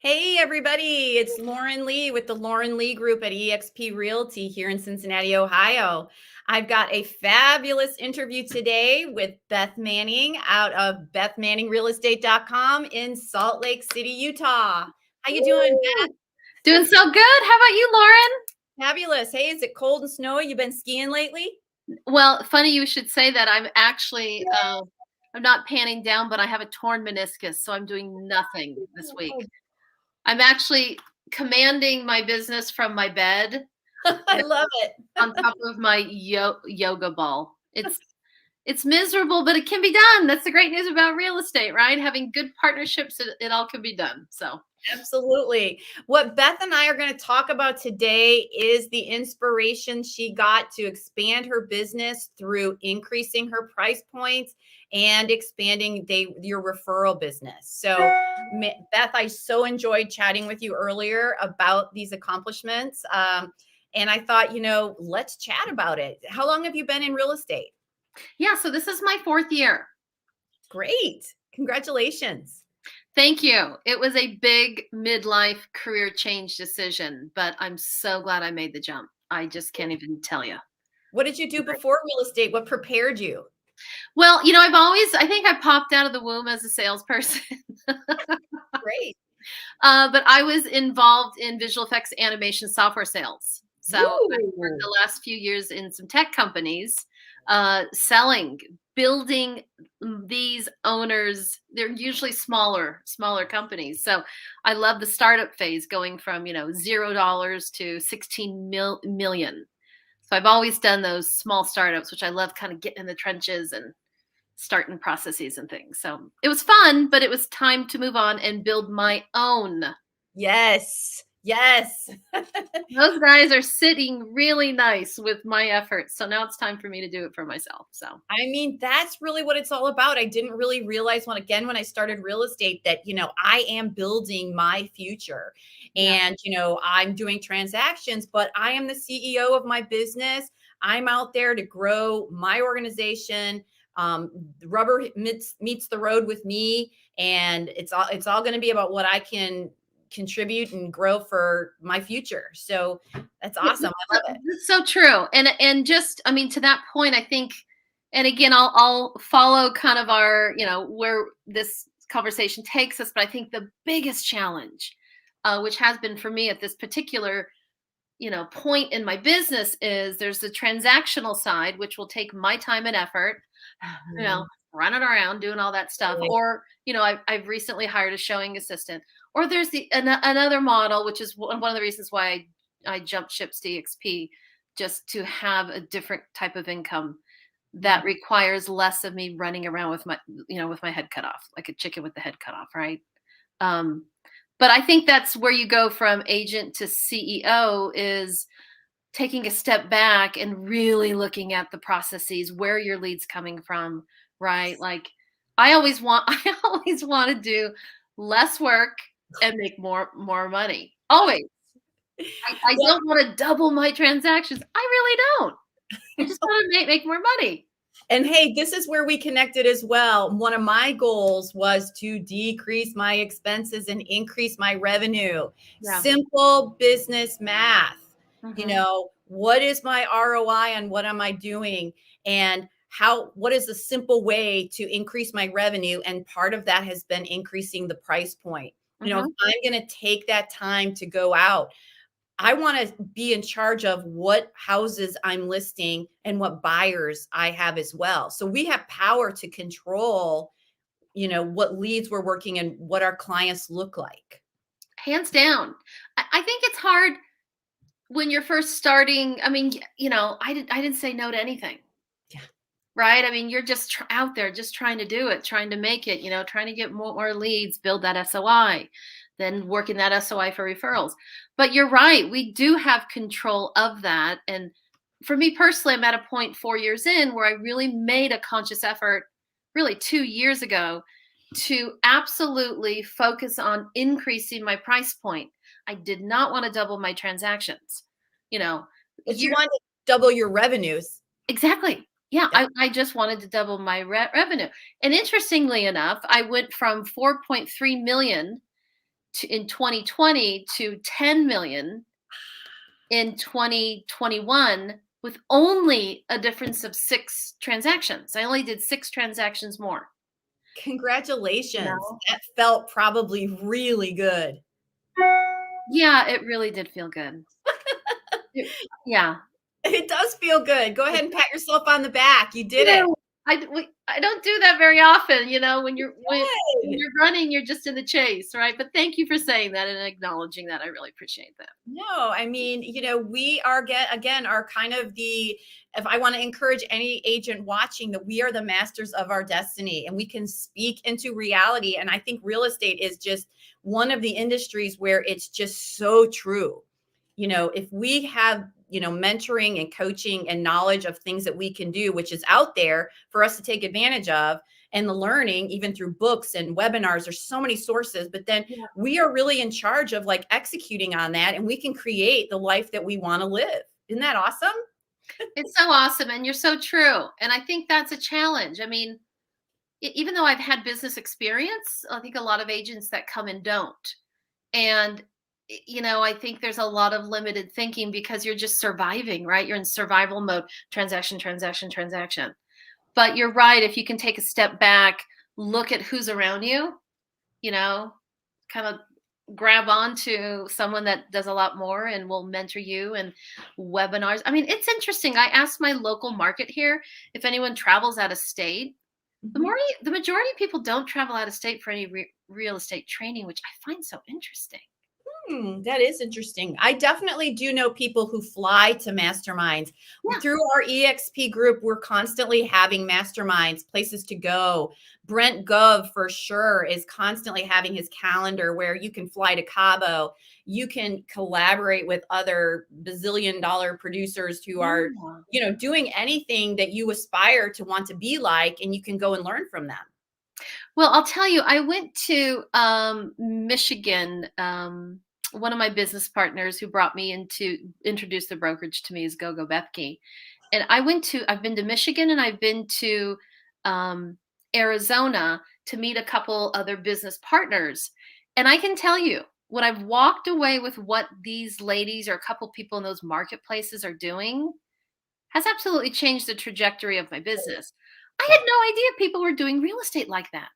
Hey, everybody. It's Lauren Lee with the Lauren Lee Group at eXp Realty here in Cincinnati, Ohio. I've got a fabulous interview today with Beth Manning out of BethManningRealEstate.com in Salt Lake City, Utah. How you doing, Beth? Doing so good. How about you, Lauren? Fabulous. Hey, is it cold and snowy? You been skiing lately? Well, funny you should say that. I'm actually, I'm not panning down, but I have a torn meniscus, so I'm doing nothing this week. I'm actually commanding my business from my bed I love it. on top of my yoga ball. It's miserable, but it can be done. That's the great news about real estate, right? Having good partnerships, it all can be done. So. Absolutely. What Beth and I are going to talk about today is the inspiration she got to expand her business through increasing her price points and expanding your referral business. So, Beth, I so enjoyed chatting with you earlier about these accomplishments. And I thought, let's chat about it. How long have you been in real estate? Yeah, so this is my 4th year. Great. Congratulations. Thank you. It was a big midlife career change decision, but I'm so glad I made the jump. I just can't even tell you. What did you do before real estate? What prepared you? Well, I think I popped out of the womb as a salesperson. Great. But I was involved in visual effects animation software sales. So I worked the last few years in some tech companies, selling, building these owners. They're usually smaller companies. So I love the startup phase, going from, $0 to 16 million. So I've always done those small startups, which I love, kind of getting in the trenches and starting processes and things. So it was fun, but it was time to move on and build my own. Yes. Yes. Those guys are sitting really nice with my efforts. So now it's time for me to do it for myself. So, I mean, that's really what it's all about. I didn't really realize when I started real estate that, I am building my future and, I'm doing transactions, but I am the CEO of my business. I'm out there to grow my organization. The rubber meets the road with me, and it's all going to be about what I can contribute and grow for my future. So that's awesome. I love it. That's so true. And just, I mean, to that point, I think, and again, I'll follow kind of our, where this conversation takes us, but I think the biggest challenge, which has been for me at this particular, point in my business, is there's the transactional side, which will take my time and effort, running around doing all that stuff. Right. Or, I've recently hired a showing assistant. Or there's another model, which is one of the reasons why I jumped ships to EXP, just to have a different type of income that requires less of me running around with my head cut off, like a chicken with the head cut off, right? But I think that's where you go from agent to CEO, is taking a step back and really looking at the processes, where your lead's coming from, right? Like I always want to do less work and make more money. Always. I don't want to double my transactions. I really don't. I just want to make more money. And hey, this is where we connected as well. One of my goals was to decrease my expenses and increase my revenue. Yeah. Simple business math. Mm-hmm. What is my ROI on what am I doing? And what is a simple way to increase my revenue? And part of that has been increasing the price point. If I'm going to take that time to go out, I want to be in charge of what houses I'm listing and what buyers I have as well. So we have power to control, what leads we're working and what our clients look like. Hands down. I think it's hard when you're first starting. I mean, I didn't say no to anything. Yeah. Right. I mean, you're just out there, just trying to do it, trying to make it, trying to get more leads, build that SOI, then working that SOI for referrals. But you're right. We do have control of that. And for me personally, I'm at a point 4 years in where I really made a conscious effort, really 2 years ago, to absolutely focus on increasing my price point. I did not want to double my transactions. But you want to double your revenues. Exactly. Yeah, I just wanted to double my revenue. And interestingly enough, I went from 4.3 million in 2020 to 10 million in 2021 with only a difference of 6 transactions. I only did 6 transactions more. You Congratulations. know? That felt probably really good. Yeah, it really did feel good. Yeah. It does feel good. Go ahead and pat yourself on the back. You You did it. know, I don't do that very often, you know, when Good. you're running, you're just in the chase, right? But thank you for saying that and acknowledging that. I really appreciate that. No, I mean, we are again are kind of the if I want to encourage any agent watching that we are the masters of our destiny and we can speak into reality. And I think real estate is just one of the industries where it's just so true. If we have, mentoring and coaching and knowledge of things that we can do, which is out there for us to take advantage of, and the learning, even through books and webinars, there's so many sources, but then Yeah. we are really in charge of like executing on that and we can create the life that we want to live. Isn't that awesome? It's so awesome, and you're so true. And I think that's a challenge. I mean, even though I've had business experience, I think a lot of agents that come and don't. And I think there's a lot of limited thinking because you're just surviving, right? You're in survival mode, transaction, transaction, transaction. But you're right. If you can take a step back, look at who's around you, you know, kind of grab onto someone that does a lot more and will mentor you and webinars. I mean, it's interesting. I asked my local market here if anyone travels out of state. Mhm. The majority of people don't travel out of state for any real estate training, which I find so interesting. That is interesting. I definitely do know people who fly to masterminds. Yeah. Through our EXP group, we're constantly having masterminds, places to go. Brent Gov, for sure, is constantly having his calendar where you can fly to Cabo. You can collaborate with other bazillion-dollar producers who are, Yeah. doing anything that you aspire to want to be like, and you can go and learn from them. Well, I'll tell you, I went to Michigan. One of my business partners who brought me into introduced the brokerage to me is Gogo Bethke. And I've been to Michigan and I've been to um, Arizona to meet a couple other business partners. And I can tell you, when I've walked away with what these ladies or a couple people in those marketplaces are doing has absolutely changed the trajectory of my business. I Yeah. had no idea people were doing real estate like that.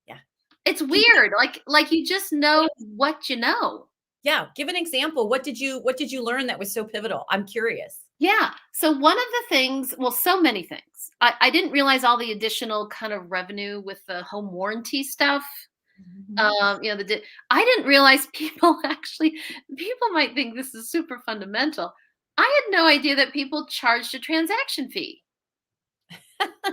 Yeah. It's Can weird, like you just know what you know. Yeah, give an example. What did you learn that was so pivotal? I'm curious. Yeah, so one of the things well, so many things. I didn't realize all the additional kind of revenue with the home warranty stuff. Mhm. I didn't realize people might think this is super fundamental. I had no idea that people charged a transaction fee.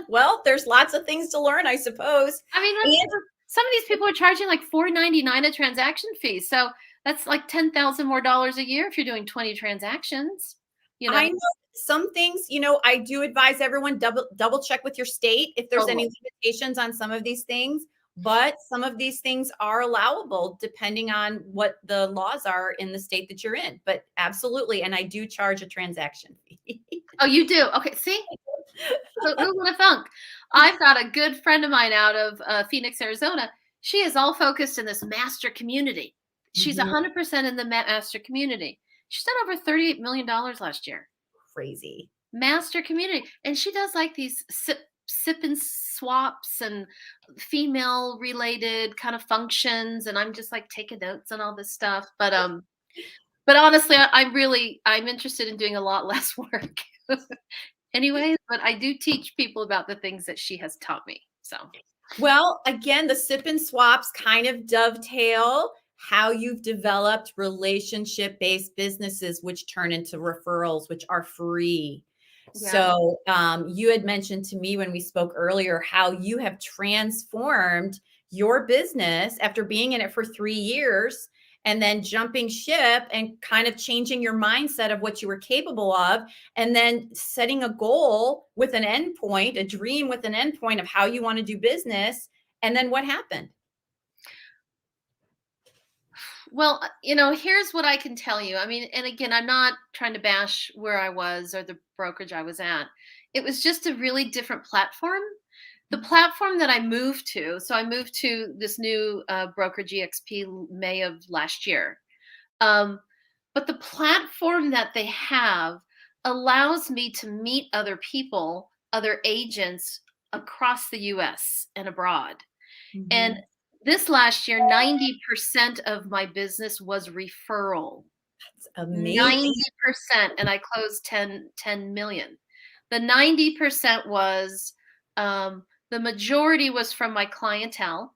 Well, there's lots of things to learn, I suppose. I mean, And some of these people are charging like $4.99 a transaction fee. So that's like 10,000 more dollars a year if you're doing 20 transactions, you know. I know some things, I do advise everyone double check with your state if there's Totally. any limitations on some of these things, but some of these things are allowable depending on what the laws are in the state that you're in. But absolutely, and I do charge a transaction fee. Oh, you do? Okay, see? Who would have thunk? I've got a good friend of mine out of Phoenix, Arizona. She is all focused in this master community. She's Mhm. 100% in the master community. She's done over $38 million last year. Crazy. Master community. And she does like these sip and swaps and female related kind of functions. And I'm just like taking notes on all this stuff. But honestly, I'm interested in doing a lot less work. Anyways, but I do teach people about the things that she has taught me. So, Well, again, the sip and swaps kind of dovetail how you've developed relationship-based businesses, which turn into referrals, which are free. yeah. So, you had mentioned to me when we spoke earlier how you have transformed your business after being in it for 3 years and then jumping ship and kind of changing your mindset of what you were capable of and then setting a goal with an endpoint, a dream with an endpoint of how you want to do business. And then what happened? Well, here's what I can tell you. I mean, and again, I'm not trying to bash where I was or the brokerage I was at. It was just a really different platform. The platform that I moved to, so I moved to this new brokerage EXP May of last year. Um, but the platform that they have allows me to meet other people, other agents across the US and abroad. And Mhm. this last year, 90% of my business was referral. It's amazing. 90%, and I closed 10 million. The 90% was, the majority was from my clientele,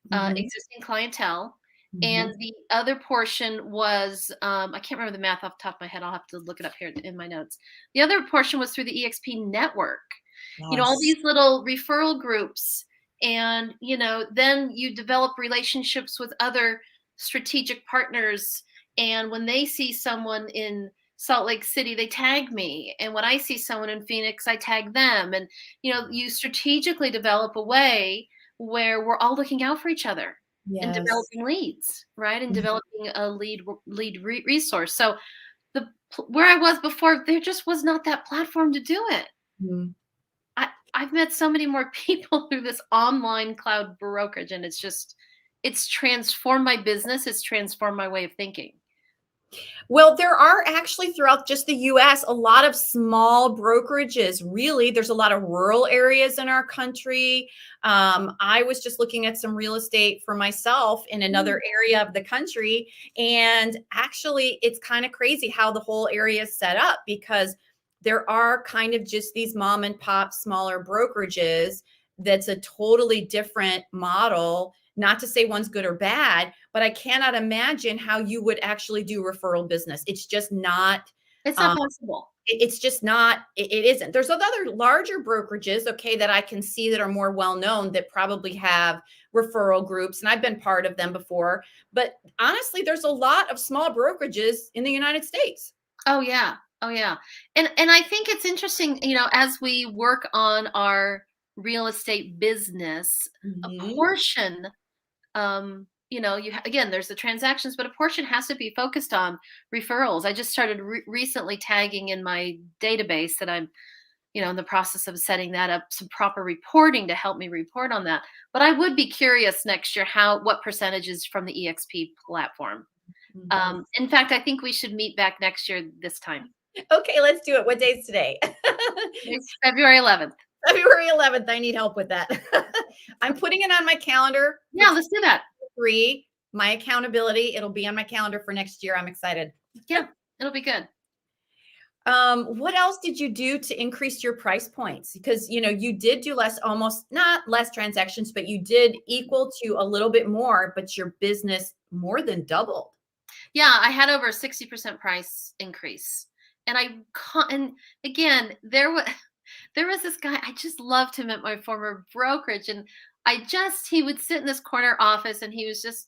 Mhm, existing clientele, and mhm. the other portion was, I can't remember the math off the top of my head. I'll have to look it up here in my notes. The other portion was through the EXP network. All Yes. these little referral groups, and then you develop relationships with other strategic partners, and when they see someone in Salt Lake City, they tag me, and when I see someone in Phoenix, I tag them, and you strategically develop a way where we're all looking out for each other and Yes. developing leads, right, and Mhm, developing a resource. So where I was before, there just was not that platform to do it. mhm. I've met so many more people through this online cloud brokerage, and it's transformed my business. It's transformed my way of thinking. Well, there are actually throughout just the US a lot of small brokerages. Really, there's a lot of rural areas in our country. I was just looking at some real estate for myself in Mm. another area of the country. And actually, it's kind of crazy how the whole area is set up because there are kind of just these mom and pop smaller brokerages that's a totally different model. Not to say one's good or bad, but I cannot imagine how you would actually do referral business. It's just not, It's not um, possible. it's just not, it isn't. There's other larger brokerages, okay, that I can see that are more well known that probably have referral groups, and I've been part of them before. But honestly, there's a lot of small brokerages in the United States. Oh yeah. Oh yeah. And I think it's interesting, as we work on our real estate business, a Mhm. portion, again, there's the transactions, but a portion has to be focused on referrals. I just started recently tagging in my database that I'm, in the process of setting that up, some proper reporting to help me report on that. But I would be curious next year what percentages from the EXP platform. Mhm. In fact, I think we should meet back next year this time. Okay, let's do it. What day is today? It's February 11th. February 11th. I need help with that. I'm putting it on my calendar for Yeah, let's do that. 3, my accountability. It'll be on my calendar for next year. I'm excited. Yeah, it'll be good. What else did you do to increase your price points? Because you did do less, almost not less transactions, but you did equal to a little bit more, but your business more than doubled. Yeah, I had over a 60% price increase. And and again, there was this guy, I just loved him at my former brokerage, and he would sit in this corner office, and he was just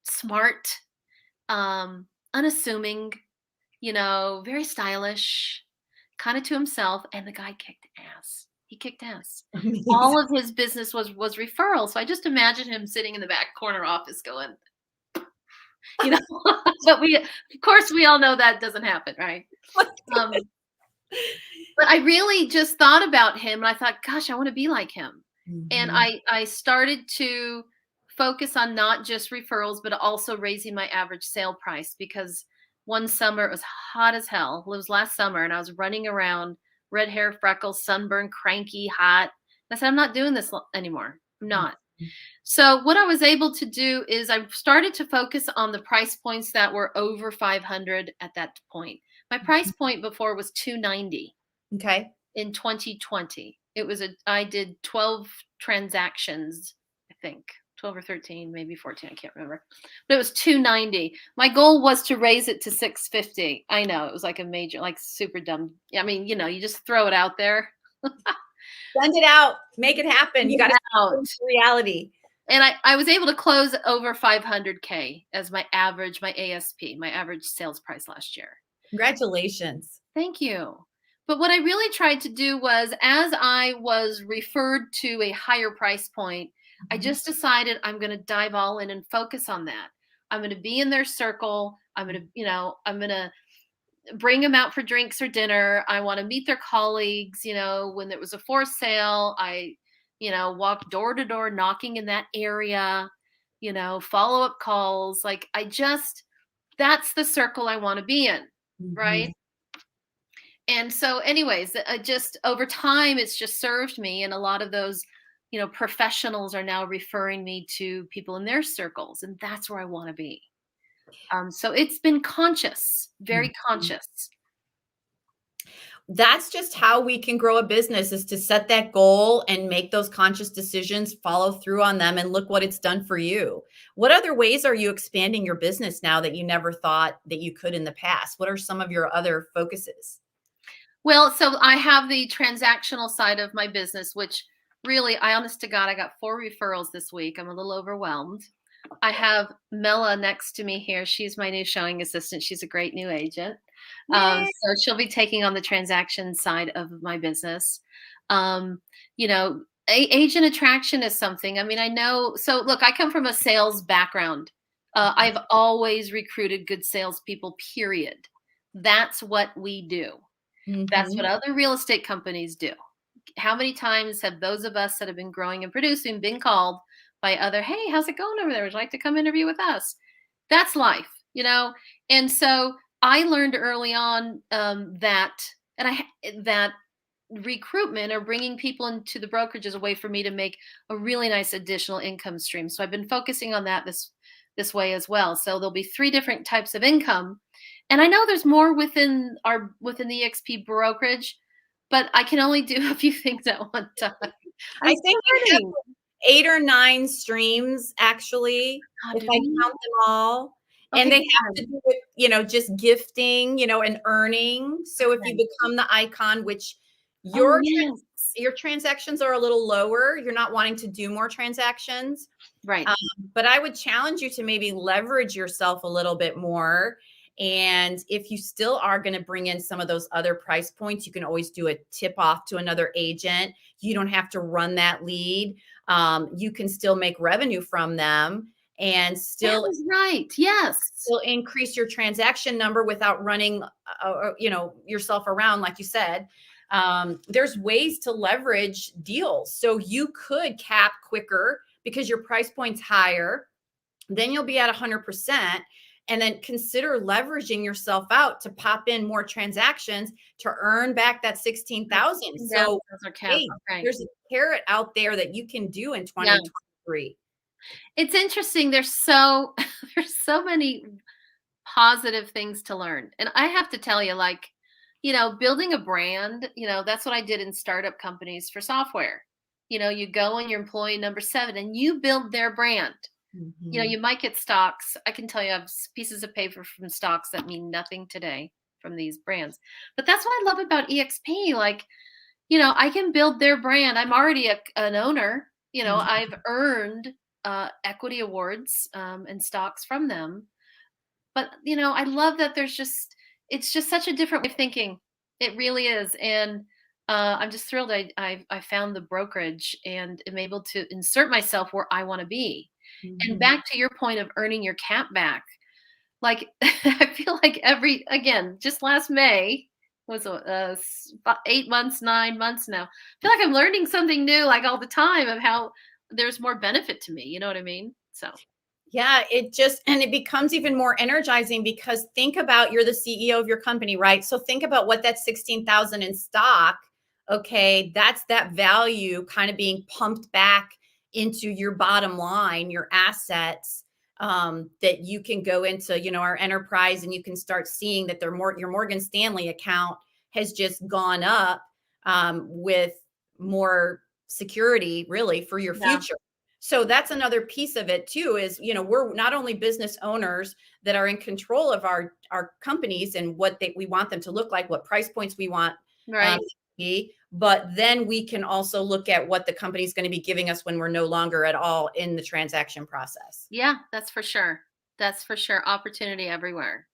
smart, unassuming, very stylish, kind of to himself, and the guy kicked ass. He kicked ass. Amazing. All of his business was referral. So I just imagine him sitting in the back corner office going, you know, but of course, we all know that doesn't happen, right? Um, but I really just thought about him, and I thought, gosh, I want to be like him. And Mhm. I started to focus on not just referrals, but also raising my average sale price, because one summer it was hot as hell. It was last summer, and I was running around, red hair, freckles, sunburn, cranky, hot. I said, I'm not doing this anymore. I'm not. So what I was able to do is I started to focus on the price points that were over 500 at that point. My price point before was 290 Okay. in 2020. I did 12 transactions, I think. 12 or 13, maybe 14, I can't remember. But it was 290. My goal was to raise it to 650. I know, it was like a major, like super dumb. I mean, you just throw it out there. Send it out. Make it happen. You got to Out. reality. And I was able to close over 500K as my ASP, my average sales price last year. Congratulations. Thank you. But what I really tried to do was, as I was referred to a higher price point, I Mhm. just decided I'm going to dive all in and focus on that. I'm going to be in their circle. I'm going to bring them out for drinks or dinner. I want to meet their colleagues. When there was a for sale, I walk door to door, knocking in that area, follow up calls. Like, that's the circle I want to be in. Right. Mhm. And so, anyways, just over time, it's just served me. And a lot of those, professionals are now referring me to people in their circles. And that's where I want to be. So it's been conscious, very Mhm. conscious. That's just how we can grow a business, is to set that goal and make those conscious decisions, follow through on them, and look what it's done for you. What other ways are you expanding your business now that you never thought that you could in the past? What are some of your other focuses? Well, so I have the transactional side of my business, which really, I honest to God, I got 4 referrals this week. I'm a little overwhelmed. I have Mela next to me here. She's my new showing assistant. She's a great new agent. Yay. So she'll be taking on the transaction side of my business. Um, Agent attraction is something. I mean, I know. So look, I come from a sales background. I've always recruited good salespeople, period. That's what we do. That's what Mhm. other real estate companies do. How many times have those of us that have been growing and producing been called by other, "Hey, how's it going over there? Would you like to come interview with us?" That's life. And so I learned early on that recruitment or bringing people into the brokerage is a way for me to make a really nice additional income stream. So I've been focusing on that this way as well. So there'll be 3 different types of income. And I know there's more within the EXP brokerage, but I can only do a few things at one time. I'm I still think you have learning. 8 or 9 streams, actually, Oh, if do I we? count them all, and Okay, they have good. to do with, just gifting, and earning. So if you Okay. become the icon, which Oh, your yes. your transactions are a little lower, you're not wanting to do more transactions, Right. um, but I would challenge you to maybe leverage yourself a little bit more. And if you still are going to bring in some of those other price points, you can always do a tip off to another agent. You don't have to run that lead. You can still make revenue from them and That still was right. Yes. will increase your transaction number without running, yourself around, like you said. There's ways to leverage deals. So you could cap quicker because your price point's higher. Then you'll be at 100%. And then consider leveraging yourself out to pop in more transactions to earn back that 16,000. Down So, as our cap. hey, Okay. there's a carrot out there that you can do in Yeah. 2023. It's interesting. There's so many positive things to learn. And I have to tell you, like, building a brand, that's what I did in startup companies for software. You go and you're employee number 7 and you build their brand. Mhm. You might get stocks. I can tell you I have pieces of paper from stocks that mean nothing today from these brands. But that's what I love about EXP. Like, I can build their brand. I'm already an owner. Mhm. I've earned equity awards and stocks from them. But, I love that it's just such a different way of thinking. It really is. And I'm just thrilled I found the brokerage and am able to insert myself where I want to be. And Mhm. back to your point of earning your cap back, like, I feel like again, just last May was 8 months, 9 months now. I feel like I'm learning something new, like all the time, of how there's more benefit to me. You know what I mean? So, Yeah, it becomes even more energizing because think about, you're the CEO of your company, right? So think about what that 16,000 in stock, okay, that's that value kind of being pumped back into your bottom line, your assets, that you can go into, our enterprise, and you can start seeing that your Morgan Stanley account has just gone up, with more security really for your yeah, future. So that's another piece of it too, is, we're not only business owners that are in control of our companies and what we want them to look like, what price points we want, right. to be, but then we can also look at what the company is going to be giving us when we're no longer at all in the transaction process. Yeah, that's for sure. That's for sure. Opportunity everywhere.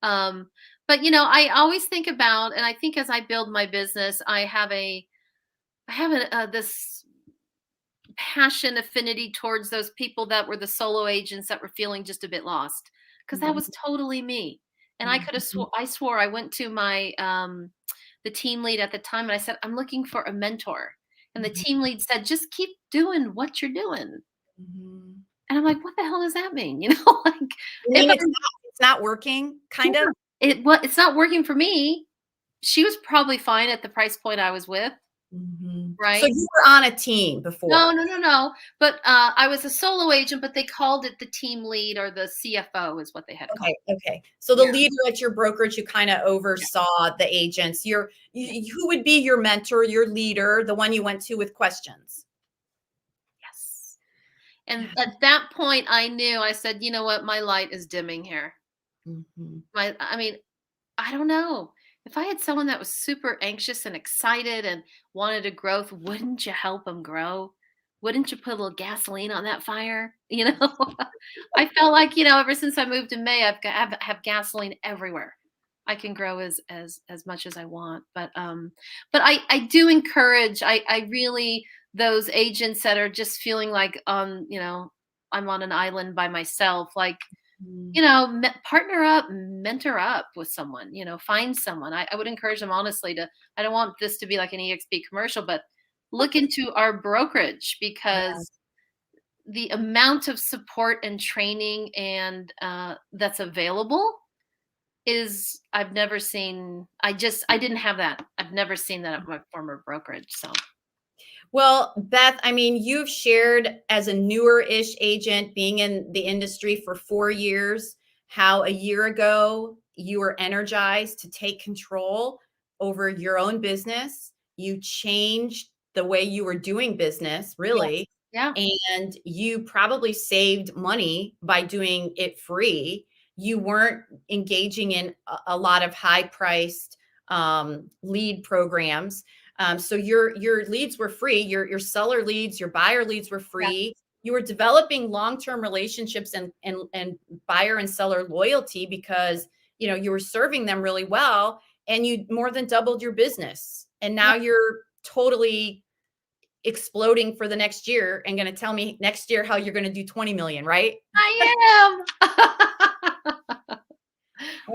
Um, but I always think about, and I think as I build my business, I have this passion, affinity towards those people that were the solo agents that were feeling just a bit lost, because that was Mhm, totally me. And mhm, I swore, I went to my the team lead at the time and I said, I'm looking for a mentor. And the Mhm. team lead said, just keep doing what you're doing. Mhm. And I'm like, what the hell does that mean? You know, like You if mean I'm it's not working, kind of? yeah, it's not working for me. She was probably fine at the price point I was with, Mhm. So right? you were on a team No, before? no, no, no. But I was a solo agent, but they called it the team lead or the CFO is what they had called. Okay, okay. So the Yeah, leader at your brokerage, you kinda yeah, oversaw the agents. yeah. Who would be your mentor, your leader, the one you went to with questions? Yes. Yeah. And at that point, I knew. I said, you know what, my light is dimming here. Mhm. I mean, I don't know. If I had someone that was super anxious and excited and wanted a growth, wouldn't you help them grow? Wouldn't you put a little gasoline on that fire? You know, I felt like, ever since I moved in May, have gasoline everywhere. I can grow as much as I want, but I do encourage. I really those agents that are just feeling like I'm on an island by myself, like Mm. partner up, mentor up with someone, find someone. I would encourage them honestly I don't want this to be like an EXP commercial, but look into our brokerage Yeah. because the amount of support and training and that's available is I've never seen. I didn't have that. I've never seen that at my former brokerage. So Well, Beth, I mean, you've shared as a newer-ish agent being in the industry for 4 years, how a year ago you were energized to take control over your own business. You changed the way you were doing business, yeah, really, yeah, and you probably saved money by doing it free. You weren't engaging in a lot of high-priced lead programs. So your leads were free. Your seller leads, your buyer leads were yeah. free. You were developing long-term relationships and buyer and seller loyalty because you were serving them really well, and you more than doubled your business. And Yeah. now you're totally exploding for the next year and going to tell me next year how you're going to do 20 million, right? I am. I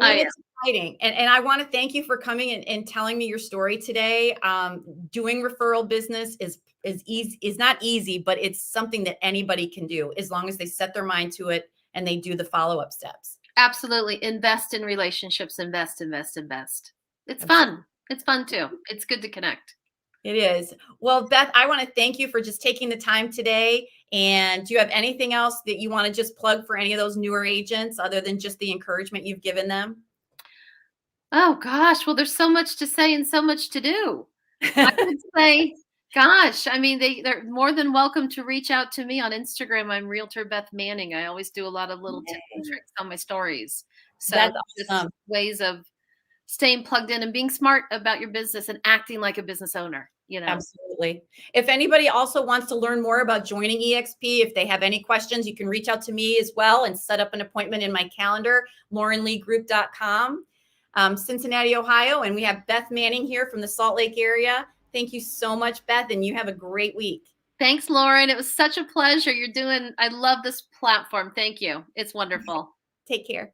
I mean, am. it's exciting. And I want to thank you for coming and telling me your story today. Doing referral business is easy, is not easy, but it's something that anybody can do as long as they set their mind to it and they do the follow-up steps. Absolutely. Invest in relationships. Invest, invest, invest. It's Absolutely. fun. It's fun too. It's good to connect. It is. Well, Beth, I want to thank you for just taking the time today. And do you have anything else that you want to just plug for any of those newer agents other than just the encouragement you've given them? Oh gosh. Well, there's so much to say and so much to do. I would say, gosh, I mean, they're more than welcome to reach out to me on Instagram. I'm Realtor Beth Manning. I always do a lot of little tips and Yay. tricks on my stories. So That's just awesome. ways of staying plugged in and being smart about your business and acting like a business owner. Absolutely. If anybody also wants to learn more about joining EXP, if they have any questions, you can reach out to me as well and set up an appointment in my calendar, laurenleegroup.com, Cincinnati, Ohio. And we have Beth Manning here from the Salt Lake area. Thank you so much, Beth, and you have a great week. Thanks, Lauren. It was such a pleasure. I love this platform. Thank you. It's wonderful. Take care.